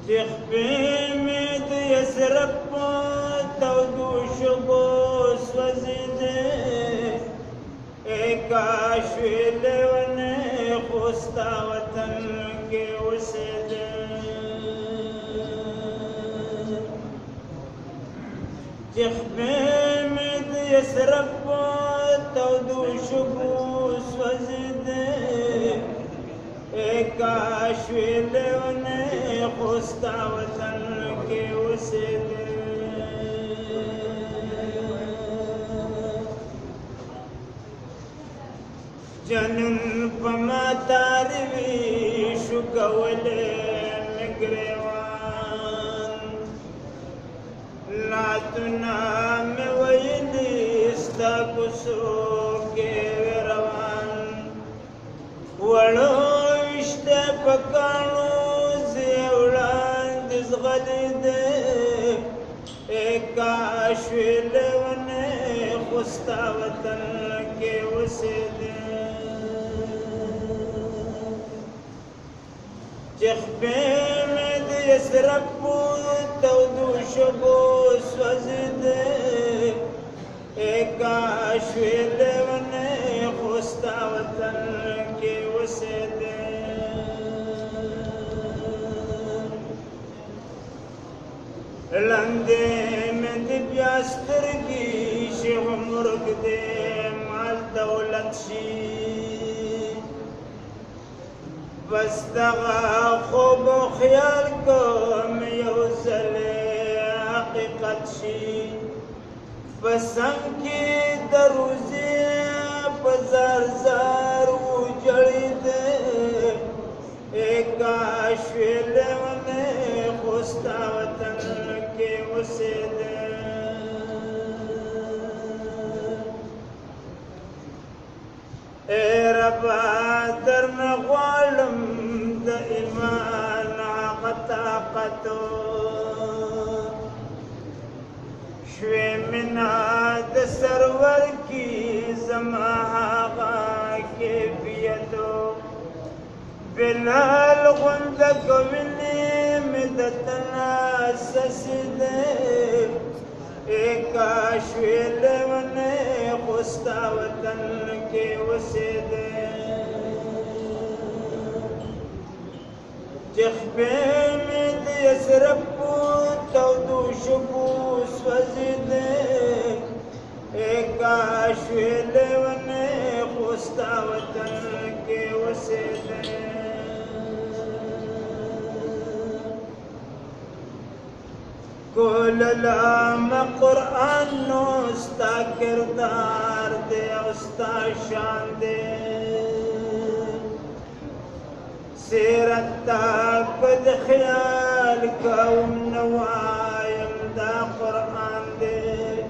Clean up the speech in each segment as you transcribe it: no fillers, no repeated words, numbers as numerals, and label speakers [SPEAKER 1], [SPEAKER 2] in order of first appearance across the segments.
[SPEAKER 1] تخفي مد يسرب تودو شبو سوزيدي کاش لیونه خوستا وطن کې اوسېده چې خپې مې د یثرب په تودو شګو سوځېدې کاش لیونه خوستا وطن کې اوسېده جنن پما تاروی شو کولے مگریوان لاتنا میں ویلی استا کسو کے ویروان وڑو اشتے پکانو زیولان دزغلی دے کاشوی لیونے خستا وطن کے وسے دے چخبه مې د یثرب تودو شګو سوځېدې کاش وې لیونې خوستا وطن کې اوسېدې لاندې مې د بیا سترګې شي عمر دې مال دولت شي بس دغه خوب و خیال کوم یو ځل حقیقت شي بسنګ کې د روزي په زار زار وجړېدې کاش وې لیونې خوستا وطن کې اوسېدې اے ربا درنه غواړم د ایمان هغه طاقتو شوې مینه د سرور کې زما هغه کیفیتو بلال غونډه کوینې مې د تناسس دې کاش وې لیونې خوستا وطن کې اوسېدې چې خپې مې د یثرب تودو شګو سوځېدې کاش وې لیونې خوستا وطن کې اوسېدې کول لام قرآن نو ستا کردار دے او ستا شان دے سیرت تا کد خیال کوم نوایم دا قرآن دے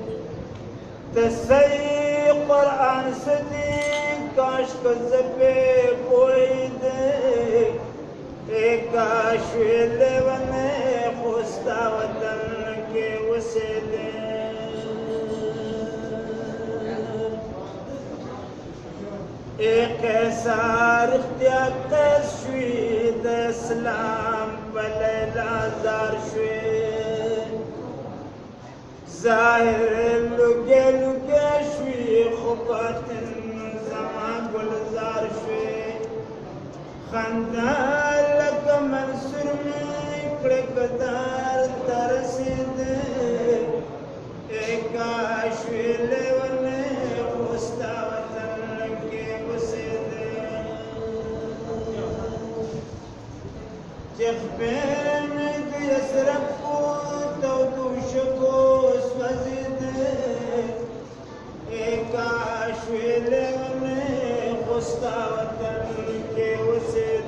[SPEAKER 1] تسی قرآن سدی کاش کزبے پوئی دے کاش وې لیونې خوستا وطن کې اوسېدې قیصر اختیار قیس شوې د اسلام په لیلا زار شوې ظاهر لوګې لوګې شوې خو باطن زما ګلزار شوې خندا لکه منصور مې کړه قدار ته رسېدې کاش وې لیونې خوستا وطن کې اوسېدې چې خپې مې د یثرب تودو شګو سوځېدې کاش وې لیونې خوستا وطن کې اوسېدې